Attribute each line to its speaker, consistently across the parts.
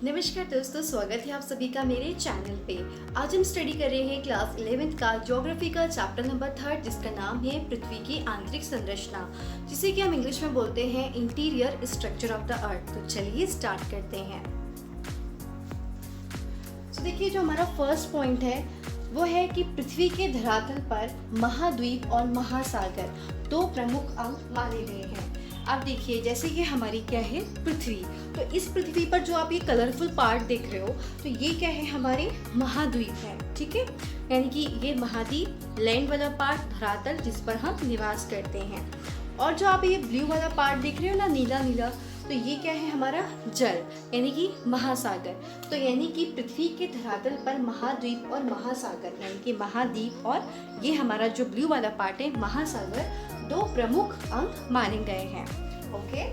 Speaker 1: नमस्कार दोस्तों, स्वागत है आप सभी का मेरे चैनल पे। आज हम स्टडी कर रहे हैं क्लास 11th का ज्योग्राफी का चैप्टर नंबर 3 जिसका नाम है पृथ्वी की आंतरिक संरचना, जिसे कि हम इंग्लिश में बोलते हैं interior structure of the earth. तो चलिए स्टार्ट करते हैं। तो देखिए, जो हमारा फर्स्ट पॉइंट है वो है कि पृथ्वी के धरातल पर महाद्वीप और महासागर दो प्रमुख अंग माने गए हैं। आप देखिए, जैसे कि हमारी क्या है पृथ्वी, तो इस पृथ्वी पर जो आप ये कलरफुल पार्ट देख रहे हो, तो ये क्या है, हमारे महाद्वीप है। ठीक है, यानी कि ये महाद्वीप लैंड वाला पार्ट, धरातल जिस पर हम निवास करते हैं। और जो आप ये ब्लू वाला पार्ट देख रहे हो ना, नीला नीला, तो ये क्या है, हमारा जल, यानी कि महासागर। तो यानी कि पृथ्वी के धरातल पर महाद्वीप और महासागर, यानी कि महाद्वीप और ये हमारा जो ब्लू वाला पार्ट है महासागर, दो प्रमुख अंग माने गए हैं। ओके,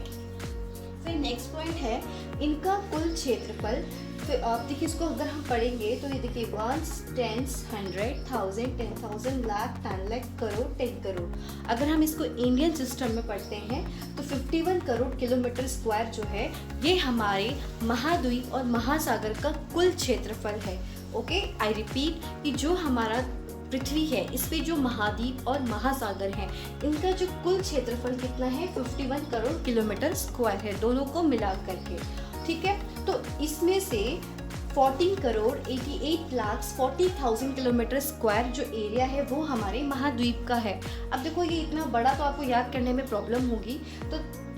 Speaker 1: फिर नेक्स्ट पॉइंट है इनका कुल क्षेत्रफल। फिर आप देखिए, इसको अगर हम पढ़ेंगे तो ये देखिए 1 10 100 1000 10,000 लाख 10 लाख करोड़ 10 करोड़। अगर हम इसको इंडियन सिस्टम में पढ़ते हैं तो 51 करोड़ किलोमीटर स्क्वायर जो है, ये हमारे महाद्वीप और महासागर का कुल क्षेत्रफल है। ओके, आई रिपीट कि जो हमारा पृथ्वी है, इस पे जो महाद्वीप और महासागर हैं, इनका जो कुल क्षेत्रफल कितना है, 51 करोड़ किलोमीटर स्क्वायर है, दोनों को मिला करके। ठीक है, तो इसमें से 14 करोड़ 88 लाख 40,000 किलोमीटर स्क्वायर जो एरिया है वो हमारे महाद्वीप का है। अब देखो, ये इतना बड़ा तो आपको याद करने में प्रॉब्लम होगी, तो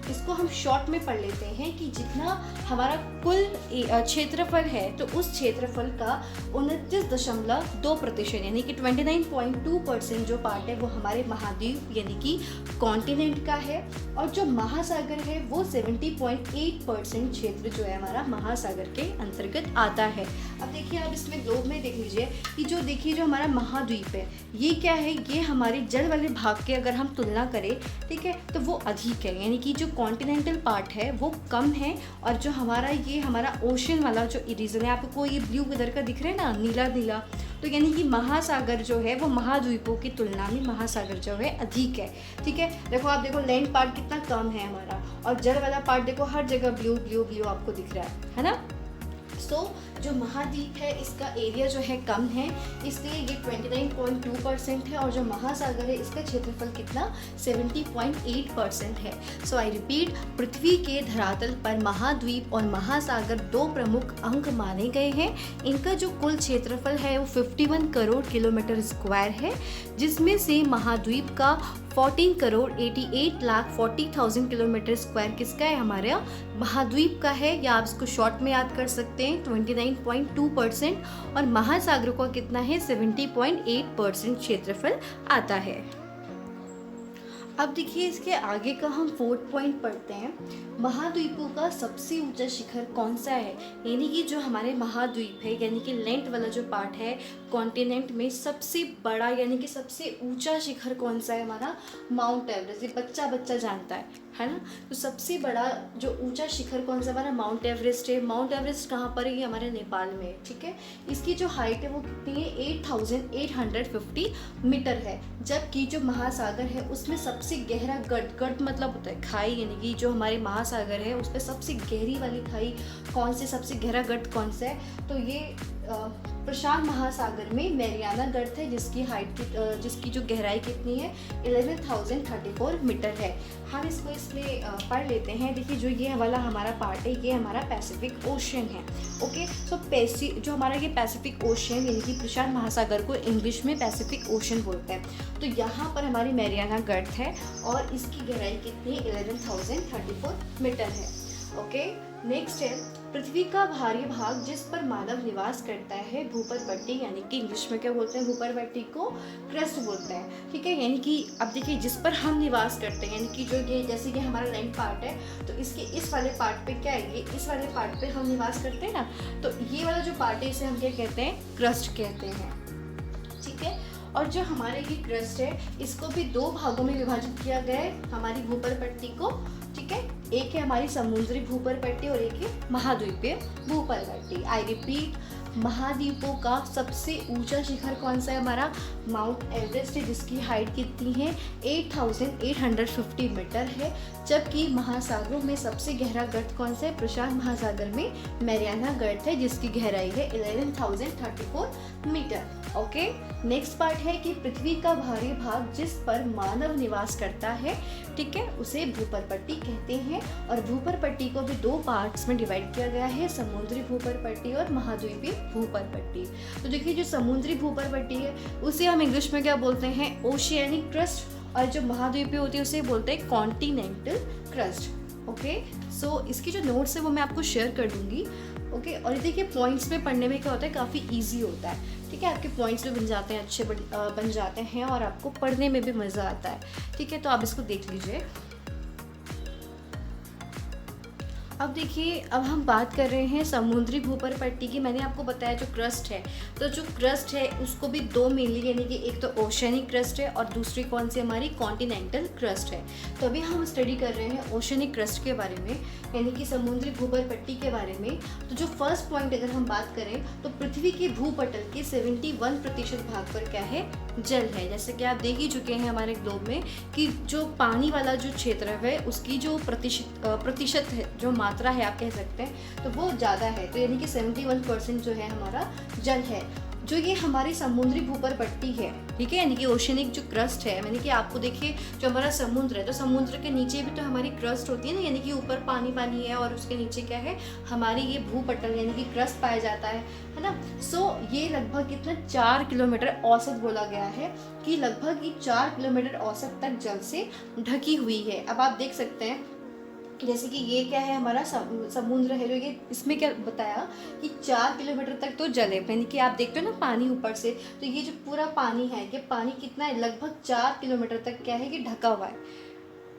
Speaker 1: इसको हम शॉर्ट में पढ़ लेते हैं कि जितना हमारा कुल क्षेत्रफल है, तो उस क्षेत्रफल का 29.2% यानी कि 29.2% जो पार्ट है वो हमारे महाद्वीप यानी कि कॉन्टिनेंट का है, और जो महासागर है वो 70.8% क्षेत्र जो है हमारा महासागर के अंतर्गत आता है। अब देखिए, आप इसमें ग्लोब में देख लीजिए कि जो देखिए जो हमारा महाद्वीप है, ये क्या है, ये हमारे जल वाले भाग के अगर हम तुलना करें, ठीक है, तो वो अधिक है, यानी कि जो कॉन्टिनेंटल पार्ट है वो कम है, और जो हमारा ये हमारा ओशन वाला जो रीजन है, आपको ये ब्लू कलर का दिख रहा है ना, नीला नीला, तो यानी कि महासागर जो है वो महाद्वीपों की तुलना में महासागर जो है अधिक है। ठीक है, देखो आप देखो लैंड पार्ट कितना कम है हमारा, और जल वाला पार्ट देखो हर जगह ब्लू ब्लू ब्लू आपको दिख रहा है ना। सो जो महाद्वीप है इसका एरिया जो है कम है, इसलिए ये 29.2% है, और जो महासागर है इसका क्षेत्रफल कितना, 70.8% है। सो आई रिपीट, पृथ्वी के धरातल पर महाद्वीप और महासागर दो प्रमुख अंग माने गए हैं। इनका जो कुल क्षेत्रफल है वो 51 करोड़ किलोमीटर स्क्वायर है, जिसमें से महाद्वीप का 14 करोड़ 88 लाख 40,000 किलोमीटर स्क्वायर किसका है, हमारा महाद्वीप का है, या आप इसको शॉर्ट में याद कर सकते हैं 29.2%, और महासागरों का कितना है, 70.8% क्षेत्रफल आता है। अब देखिए, इसके आगे का हम 4th पॉइंट पढ़ते हैं। महाद्वीपों का सबसे ऊंचा शिखर कौन सा है, यानी कि जो हमारे महाद्वीप है, यानी कि लैंड वाला जो पार्ट है कॉन्टिनेंट में, सबसे बड़ा यानी कि सबसे ऊंचा शिखर कौन सा है, हमारा माउंट एवरेस्ट। ये बच्चा बच्चा जानता है ना। तो सबसे बड़ा जो ऊंचा शिखर कौन सा, हमारा माउंट एवरेस्ट है। माउंट एवरेस्ट कहाँ पर है, ये हमारे नेपाल में है। ठीक है, इसकी जो हाइट है वो कितनी है, 8,850 मीटर है, जबकि जो महासागर है उसमें सबसे गहरा गढ़ मतलब होता है खाई, यानी कि जो हमारे महासागर है उस पर सबसे गहरी वाली खाई कौन से, सबसे गहरा गढ़ कौन सा है, तो ये प्रशांत महासागर में मैरियाना गर्त है, जिसकी हाइट जिसकी जो गहराई कितनी है, 11,034 मीटर है। हम इसको इसमें पढ़ लेते हैं। देखिए, जो ये वाला हमारा पार्ट है ये हमारा पैसिफिक ओशन है। ओके, सो जो हमारा ये पैसिफिक ओशन यानी कि प्रशांत महासागर को इंग्लिश में पैसिफिक ओशन बोलते हैं। तो यहाँ पर हमारी मैरियाना गर्त है, और इसकी गहराई कितनी है, 11,034 मीटर है। ओके, नेक्स्ट है पृथ्वी का भारी भाग जिस पर मानव निवास करता है भूपर्वती, यानी कि इंग्लिश में क्या बोलते हैं, भूपर्वती को क्रस्ट बोलते हैं। ठीक है, यानी कि अब देखिए जिस पर हम निवास करते हैं, यानी कि जो ये जैसे कि हमारा लैंड पार्ट है, तो इसके इस वाले पार्ट पे क्या है, ये इस वाले पार्ट पे हम निवास करते हैं ना, तो ये वाला जो पार्ट है इसे हम क्या कहते हैं, क्रस्ट कहते हैं। ठीक है, और जो हमारे ये क्रस्ट है इसको भी दो भागों में विभाजित किया गया है, हमारी भूपर्वती को। ठीक है, एक है हमारी समुद्री भूपर्वती और एक है महाद्वीपीय भूपर्वती। आई रिपीट, महाद्वीपों का सबसे ऊंचा शिखर कौन सा है हमारा? माउंट एवरेस्ट है, जिसकी हाइट कितनी है? 8,850 मीटर है। जबकि महासागरों में सबसे गहरा गर्त कौन सा है? प्रशांत महासागर में मैरियाना गर्त है, जिसकी गहराई है 11,034 मीटर। ओके, नेक्स्ट पार्ट है कि पृथ्वी का भारी भाग जिस पर मानव निवास करता है, ठीक है, उसे भूपर्पट्टी कहते हैं। और भूपर्पट्टी को भी दो पार्ट्स में डिवाइड किया गया है, समुद्री भूपर्पट्टी और महाद्वीपीय भूपर्पट्टी। तो देखिए, जो समुद्री भूपर्पट्टी है उसे हम इंग्लिश में क्या बोलते हैं? Oceanic crust. और जो महाद्वीपीय होती है उसे बोलते हैं कॉन्टिनेंटल क्रस्ट। ओके, सो इसकी जो नोट्स है वो मैं आपको शेयर कर दूंगी। ओके, और ये देखिए, पॉइंट्स में पढ़ने में क्या होता है, काफ़ी इजी होता है, ठीक है, आपके पॉइंट्स भी बन जाते हैं, अच्छे बन जाते हैं और आपको पढ़ने में भी मज़ा आता है, ठीक है। तो आप इसको देख लीजिए। अब देखिए, अब हम बात कर रहे हैं समुद्री भूपर्पट्टी की। मैंने आपको बताया जो क्रस्ट है, तो जो क्रस्ट है उसको भी दो मेनली, यानी कि एक तो ओशियनिक क्रस्ट है और दूसरी कौन सी हमारी? कॉन्टिनेंटल क्रस्ट है। तो अभी हम स्टडी कर रहे हैं ओशियनिक क्रस्ट के बारे में, यानी कि समुद्री भूपर्पट्टी के बारे में। तो जो फर्स्ट पॉइंट अगर हम बात करें तो पृथ्वी के भूपटल के 71% भाग पर क्या है? जल है। जैसे कि आप देख ही चुके हैं हमारे ग्लोब में कि जो पानी वाला जो क्षेत्र है उसकी जो प्रतिशत है, जो मात्रा है आप कह सकते हैं, तो वो ज़्यादा है। तो यानी कि 71% जो है हमारा जल है। जो ये हमारी समुद्री भूपर्पट्टी है, ठीक है, यानी कि ओशियनिक जो क्रस्ट है, यानी कि आपको देखिए जो हमारा समुद्र है, तो समुद्र के नीचे भी तो हमारी क्रस्ट होती है ना, यानी कि ऊपर पानी पानी है और उसके नीचे क्या है? हमारी ये भूपटल यानी कि क्रस्ट पाया जाता है ना। सो ये लगभग कितना? 4 किलोमीटर औसत बोला गया है कि लगभग ये 4 किलोमीटर औसत तक जल से ढकी हुई है। अब आप देख सकते हैं जैसे कि ये क्या है? हमारा समुद्र है, जो ये इसमें क्या बताया कि 4 किलोमीटर तक तो जल है, यानी कि आप देखते हो ना पानी ऊपर से, तो ये जो पूरा पानी है, ये पानी कितना है? लगभग 4 किलोमीटर तक क्या है कि ढका हुआ है।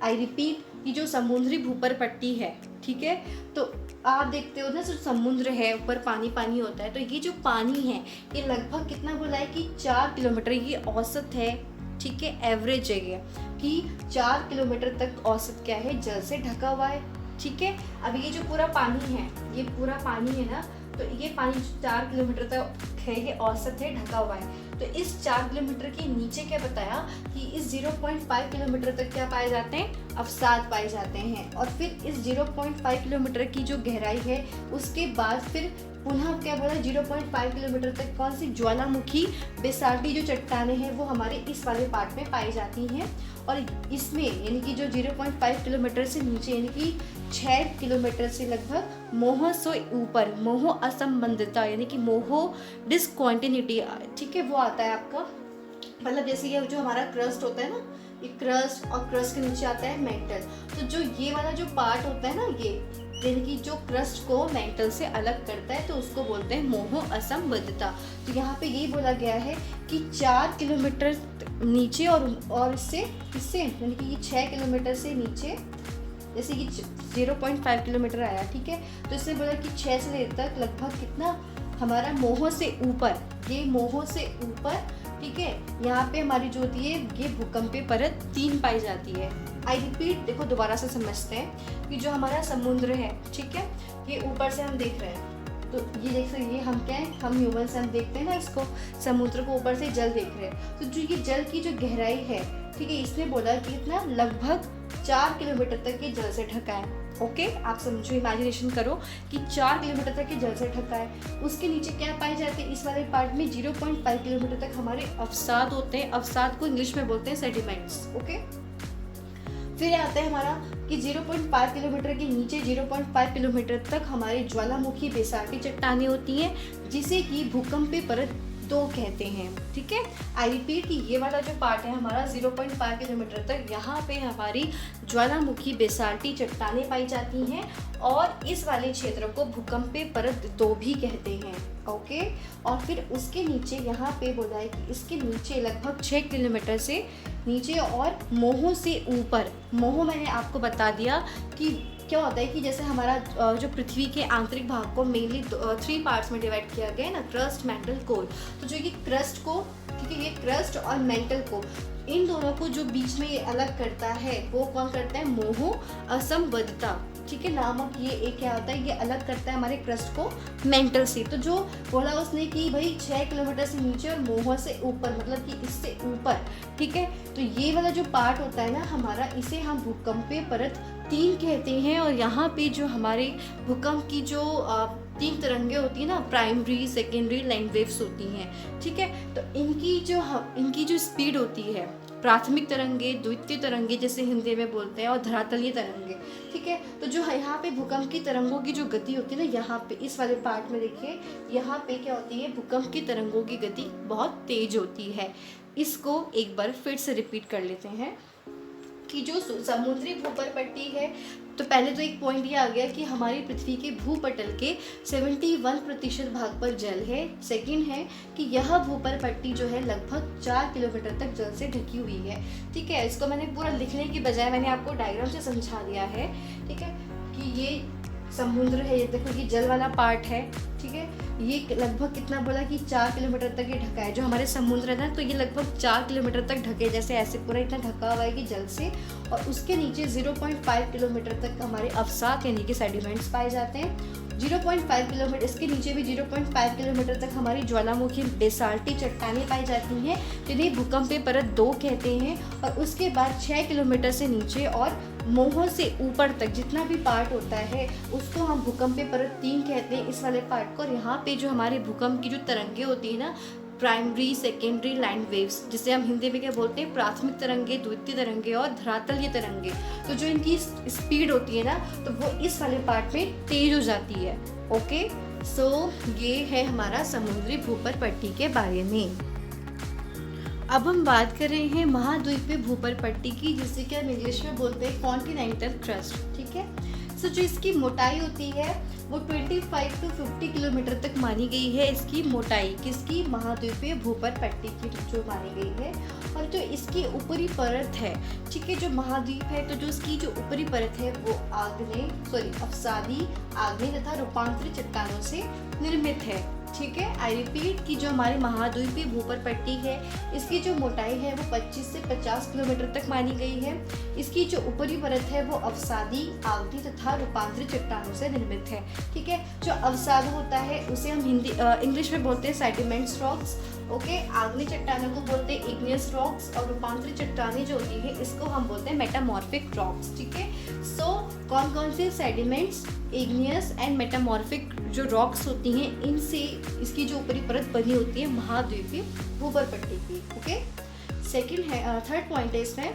Speaker 1: आई रिपीट, कि जो समुद्री भूपर्पट्टी है, ठीक है, तो आप देखते हो ना, जो समुद्र है ऊपर पानी पानी होता है, तो ये जो पानी है ये लगभग कितना बोला है कि 4 किलोमीटर, ये औसत है, ठीक है, एवरेज है ये कि 4 किलोमीटर तक औसत क्या है? जल से ढका हुआ है, ठीक है। अब ये जो पूरा पानी है, ये पूरा पानी है ना, तो ये पानी 4 किलोमीटर तक है, ये औसत है, ढका हुआ है। तो इस 4 किलोमीटर के नीचे क्या बताया कि इस 0.5 किलोमीटर तक क्या पाए जाते हैं? अवसाद पाए जाते हैं। और फिर इस 0.5 किलोमीटर की जो गहराई है उसके बाद फिर पुनः क्या बोला? 0.5 किलोमीटर तक कौन सी? ज्वालामुखी बेसाल्टी जो चट्टानें हैं वो हमारे इस वाले पार्ट में पाई जाती हैं। और इसमें यानी कि जो 0.5 किलोमीटर से नीचे, यानी कि 6 किलोमीटर से लगभग मोह से ऊपर, मोह असंबंधिता यानी कि मोह डिसकॉन्टिन्यूटी, ठीक है, वो आता है आपका। मतलब जैसे ये जो हमारा क्रस्ट होता है ना, ये क्रस्ट, और क्रस्ट के नीचे आता है मेंटल। तो जो ये वाला जो पार्ट होता है ना, ये यानी कि जो क्रस्ट को मेंटल से अलग करता है, तो उसको बोलते हैं मोह असंबद्धता। तो यहाँ पे यही बोला गया है कि 4 किलोमीटर नीचे और इससे यानी कि ये 6 किलोमीटर से नीचे, जैसे कि 0.5 किलोमीटर आया, ठीक है, तो इससे बोला कि 6 से तक लगभग कितना हमारा मोह से ऊपर, ये मोह से ऊपर, ठीक है, यहाँ पे हमारी जो होती है ये भूकंपीय परत 3 पाई जाती है। आई रिपीट, देखो दोबारा से समझते हैं कि जो हमारा समुद्र है, ठीक है, ये ऊपर से हम देख रहे हैं, तो ये देख सकते, ये हम क्या है? हम ह्यूमन हम देखते हैं ना इसको, समुद्र को ऊपर से जल देख रहे हैं। तो जो ये जल की जो गहराई है, ठीक है, इसने बोला कि इतना लगभग 4 किलोमीटर तक ये जल से ढका है। ओके, आप समझो, इमेजिनेशन करो कि 4 किलोमीटर तक ये जल से ढका है। उसके नीचे क्या पाए जाते हैं? इस वाले पार्ट में 0.5 किलोमीटर तक हमारे अवसाद होते हैं। अवसाद को इंग्लिश में बोलते हैं सेडिमेंट्स। ओके, फिर आता है हमारा कि 0.5 किलोमीटर के नीचे 0.5 किलोमीटर तक हमारे ज्वालामुखी बेसाल्टी चट्टानें होती हैं, जिसे कि भूकंपीय परत 2 कहते हैं, ठीक है। आई रिपीट कि ये वाला जो पार्ट है हमारा 0.5 किलोमीटर तक, यहाँ पे हमारी ज्वालामुखी बेसाल्टी चट्टानें पाई जाती हैं, और इस वाले क्षेत्र को भूकंपीय परत 2 भी कहते हैं। ओके, और फिर उसके नीचे यहाँ पे बोला है कि इसके नीचे लगभग 6 किलोमीटर से नीचे और मोह से ऊपर, मोह मैंने आपको बता दिया कि क्या होता है कि जैसे हमारा जो पृथ्वी के आंतरिक भाग को मेनली 3 पार्ट्स में डिवाइड किया गया है ना, क्रस्ट, मेंटल, कोर। तो जो ये क्रस्ट को, ठीक है, ये क्रस्ट और मेंटल को, इन दोनों को जो बीच में ये अलग करता है वो कौन करता है? मोह असंबद्धता, ठीक है। नामक ये एक क्या होता है, ये अलग करता है हमारे क्रस्ट को मेंटल से। तो जो बोला उसने कि भाई 6 किलोमीटर से नीचे और मोह से ऊपर, मतलब कि इससे ऊपर, ठीक है। तो ये वाला जो पार्ट होता है ना हमारा, इसे हम भूकंपीय परत 3 कहते हैं। और यहाँ पे जो हमारे भूकंप की जो 3 तरंगे होती हैं ना, प्राइमरी, सेकेंडरी, लाइन वेव्स होती हैं, ठीक है। तो इनकी जो स्पीड होती है, प्राथमिक तरंगे, द्वितीय तरंगे जैसे हिंदी में बोलते हैं, और धरातलीय तरंगे, ठीक है। तो जो यहाँ पे भूकंप की तरंगों की जो गति होती है ना, यहाँ पे इस वाले पार्ट में देखिए, यहाँ पे क्या होती है, भूकंप की तरंगों की गति बहुत तेज होती है। इसको एक बार फिर से रिपीट कर लेते हैं कि जो समुद्री भूपर पट्टी है, तो पहले तो एक पॉइंट ये आ गया कि हमारी पृथ्वी के भूपटल के 71% भाग पर जल है। सेकंड है कि यह भूपर पट्टी जो है लगभग 4 किलोमीटर तक जल से ढकी हुई है, ठीक है। इसको मैंने पूरा लिखने की बजाय मैंने आपको डायग्राम से समझा दिया है, ठीक है, कि ये समुद्र है, ये देखो ये जल वाला पार्ट है, ठीक है। ये लगभग कितना बोला कि 4 किलोमीटर तक ये ढका है, जो हमारे समुद्र है ना, तो ये लगभग 4 किलोमीटर तक ढके, जैसे ऐसे पूरा इतना ढका हुआ है कि जल से। और उसके नीचे 0.5 किलोमीटर तक हमारे अवसाद यानी कि सेडिमेंट्स पाए जाते हैं। 0.5 किलोमीटर, इसके नीचे भी 0.5 किलोमीटर तक हमारी ज्वालामुखी बेसाल्टी चट्टानें पाई जाती हैं, जिन्हें भूकंपीय परत 2 कहते हैं। और उसके बाद 6 किलोमीटर से नीचे और मोह से ऊपर तक जितना भी पार्ट होता है उसको हम भूकंपीय परत 3 कहते हैं, इस वाले पार्ट को। और यहाँ पे जो हमारे भूकंप की जो तरंगे होती है ना, प्राइमरी, सेकेंडरी, लाइन वेव्स, जिसे हम हिंदी में क्या बोलते हैं, प्राथमिक तरंगे, द्वितीय तरंगे और धरातलीय तरंगे, तो जो इनकी स्पीड होती है ना, तो वो इस वाले पार्ट में तेज हो जाती है। ओके, सो ये है हमारा समुद्री भूपर पट्टी के बारे में। अब हम बात कर रहे हैं महाद्वीपीय भूपर पट्टी की, जिसे कि हम इंग्लिश में बोलते हैं कॉन्टिनेंटल क्रस्ट, ठीक है। सो जो इसकी मोटाई होती है वो 25 to 50 किलोमीटर तक मानी गई है, इसकी मोटाई, किसकी, महाद्वीपीय भूपर पट्टी की जो मानी गई है। और जो इसकी ऊपरी परत है, ठीक है, जो महाद्वीप है, तो जो इसकी जो ऊपरी परत है वो अवसादी, आग्नेय तथा रूपांतरित चट्टानों से निर्मित है, ठीक है। आई रिपीट कि जो हमारी महाद्वीपीय भूपर पट्टी है, इसकी जो मोटाई है वो 25 से 50 किलोमीटर तक मानी गई है। इसकी जो ऊपरी परत है वो अवसादी, आग्नेय तथा रूपांतरित चट्टानों से निर्मित है, ठीक है। जो अवसाद होता है उसे हम इंग्लिश में बोलते हैं सेडिमेंट्स रॉक्स, ओके। आग्नेय चट्टानों को बोलते हैं इग्नियस रॉक्स, और रूपांतरित चट्टानें जो होती है इसको हम बोलते हैं मेटामॉर्फिक रॉक्स, ठीक है। सो कौन कौन से सेडिमेंट्स, इग्नियस एंड मेटामॉर्फिक जो रॉक्स होती हैं, इनसे इसकी जो ऊपरी परत बनी होती है महाद्वीपीय भूपर पट्टी की, ओके। सेकंड है, थर्ड पॉइंट है इसमें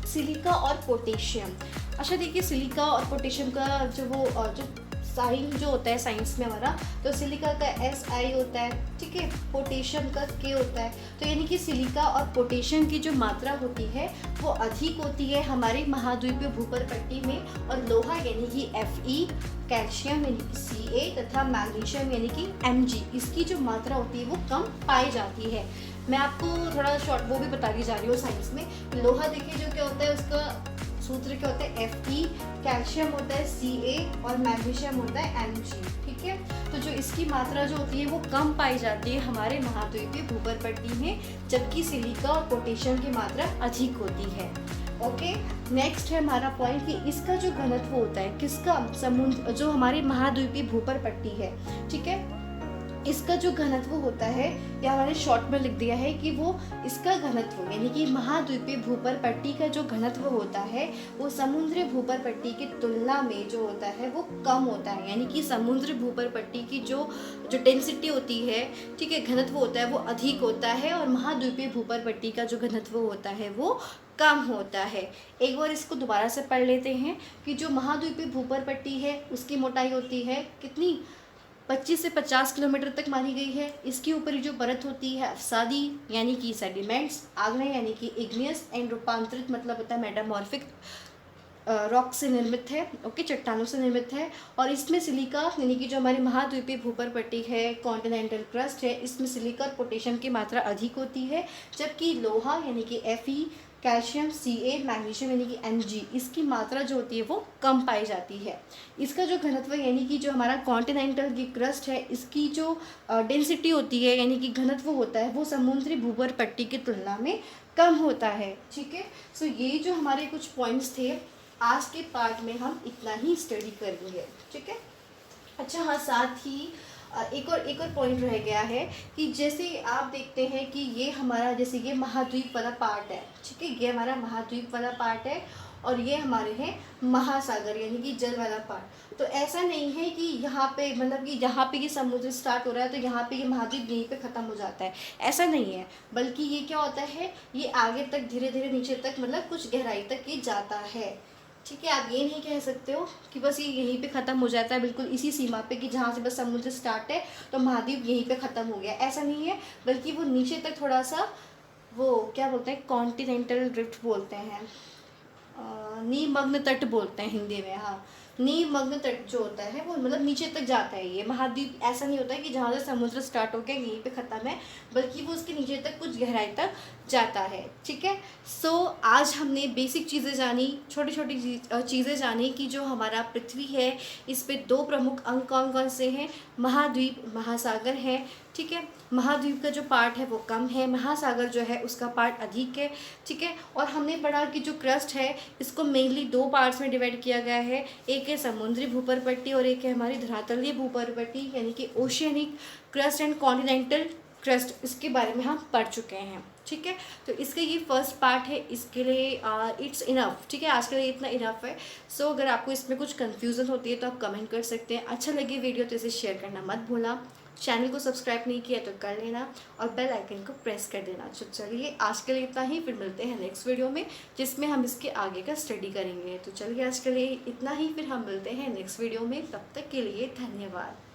Speaker 1: सिलिका और पोटेशियम। अच्छा देखिए, सिलिका और पोटेशियम का जो साइन जो होता है साइंस में हमारा, तो सिलिका का SI होता है, ठीक है, पोटेशियम का K होता है। तो यानी कि सिलिका और पोटेशियम की जो मात्रा होती है वो अधिक होती है हमारे महाद्वीपीय भूपर पट्टी में। और लोहा यानी कि Fe, कैल्शियम यानी कि Ca तथा मैग्नीशियम यानी कि Mg, इसकी जो मात्रा होती है वो कम पाई जाती है। मैं आपको थोड़ा शॉर्ट वो भी बता दी जा रही हूँ साइंस में। लोहा देखिए जो क्या होता है, उसका सूत्र क्या होता है, Fe, कैल्शियम होता है Ca और मैग्नीशियम होता है Mg, ठीक है। तो जो इसकी मात्रा जो होती है वो कम पाई जाती है हमारे महाद्वीपीय भूपर पट्टी में, जबकि सिलिका और पोटेशियम की मात्रा अधिक होती है, ओके। नेक्स्ट है हमारा पॉइंट कि इसका जो घनत्व होता है, किसका, समुद्र, जो हमारी महाद्वीपीय भूपर पट्टी है, ठीक है, इसका जो घनत्व होता है, या हमारे शॉर्ट में लिख दिया है कि वो इसका घनत्व यानी कि महाद्वीपीय भूपर पट्टी का जो घनत्व होता है वो समुद्री भूपर पट्टी की तुलना में जो होता है वो कम होता है। यानी कि समुद्री भूपर पट्टी की जो डेंसिटी होती है, ठीक है, घनत्व होता है वो अधिक होता है, और महाद्वीपीय भूपर पट्टी का जो घनत्व होता है वो कम होता है। एक बार इसको दोबारा से पढ़ लेते हैं कि जो महाद्वीपीय भूपर पट्टी है उसकी मोटाई होती है कितनी, 25 से 50 किलोमीटर तक मानी गई है। इसके ऊपर जो परत होती है अवसादी यानी कि सेडिमेंट्स, आग्नेय यानी कि इग्नियस एंड रूपांतरित मतलब होता है मेटामॉर्फिक रॉक से निर्मित है, ओके, चट्टानों से निर्मित है। और इसमें सिलिका यानी कि जो हमारी महाद्वीपीय भूपर पट्टी है, कॉन्टिनेंटल क्रस्ट है, इसमें सिलिका और पोटेशियम की मात्रा अधिक होती है, जबकि लोहा यानी कि Fe, कैल्शियम Ca, मैग्नीशियम यानी कि Mg, इसकी मात्रा जो होती है वो कम पाई जाती है। इसका जो घनत्व यानी कि जो हमारा कॉन्टिनेंटल की क्रस्ट है, इसकी जो डेंसिटी होती है यानी कि घनत्व होता है वो समुद्री भूपर पट्टी की तुलना में कम होता है, ठीक है। सो ये जो हमारे कुछ पॉइंट्स थे आज के पार्ट में हम इतना ही स्टडी करेंगे, ठीक है। अच्छा हाँ, साथ ही एक और पॉइंट रह गया है कि जैसे आप देखते हैं कि ये हमारा, जैसे ये महाद्वीप वाला पार्ट है, ठीक है, ये हमारा महाद्वीप वाला पार्ट है और ये हमारे हैं महासागर यानी कि जल वाला पार्ट। तो ऐसा नहीं है कि यहाँ पे मतलब कि यहाँ पे ये समुद्र स्टार्ट हो रहा है तो यहाँ पे ये महाद्वीप यहीं पे ख़त्म हो जाता है, ऐसा नहीं है। बल्कि ये क्या होता है, ये आगे तक धीरे धीरे नीचे तक मतलब कुछ गहराई तक ये जाता है, ठीक है। आप ये नहीं कह सकते हो कि बस ये यहीं पे ख़त्म हो जाता है बिल्कुल इसी सीमा पे कि जहाँ से बस समुद्र स्टार्ट है तो महाद्वीप यहीं पे ख़त्म हो गया, ऐसा नहीं है। बल्कि वो नीचे तक थोड़ा सा, वो क्या बोलते हैं, कॉन्टिनेंटल ड्रिफ्ट बोलते हैं, निमग्न तट बोलते हैं हिंदी में, हाँ, निमग्न तट जो होता है वो मतलब नीचे तक जाता है। ये महाद्वीप ऐसा नहीं होता है कि जहाँ से समुद्र स्टार्ट हो गया यहीं पे ख़त्म है, बल्कि वो उसके नीचे तक कुछ गहराई तक जाता है, ठीक है। सो आज हमने बेसिक चीज़ें जानी, छोटी छोटी चीज़ें जानी कि जो हमारा पृथ्वी है इस पे दो प्रमुख अंग कौन कौन से हैं, महाद्वीप, महासागर है, ठीक है। महाद्वीप का जो पार्ट है वो कम है, महासागर जो है उसका पार्ट अधिक है, ठीक है। और हमने पढ़ा कि जो क्रस्ट है इसको मेनली दो पार्ट्स में डिवाइड किया गया है, एक है समुद्री भूपरपट्टी और एक है हमारी धरातलीय भूपरपट्टी यानी कि oceanic crust and continental crust, इसके बारे में हम पढ़ चुके हैं, ठीक है। तो इसका ये फर्स्ट पार्ट है, इसके लिए इट्स इनफ, ठीक है, आज के लिए इतना इनफ है। सो अगर आपको इसमें कुछ कन्फ्यूज़न होती है तो आप कमेंट कर सकते हैं। अच्छा लगे वीडियो तो इसे शेयर करना मत भूलना, चैनल को सब्सक्राइब नहीं किया तो कर लेना और बेल आइकन को प्रेस कर देना। तो चलिए आज के लिए इतना ही, फिर मिलते हैं नेक्स्ट वीडियो में जिसमें हम इसके आगे का स्टडी करेंगे। तो चलिए आज के लिए इतना ही, फिर हम मिलते हैं नेक्स्ट वीडियो में, तब तक के लिए धन्यवाद।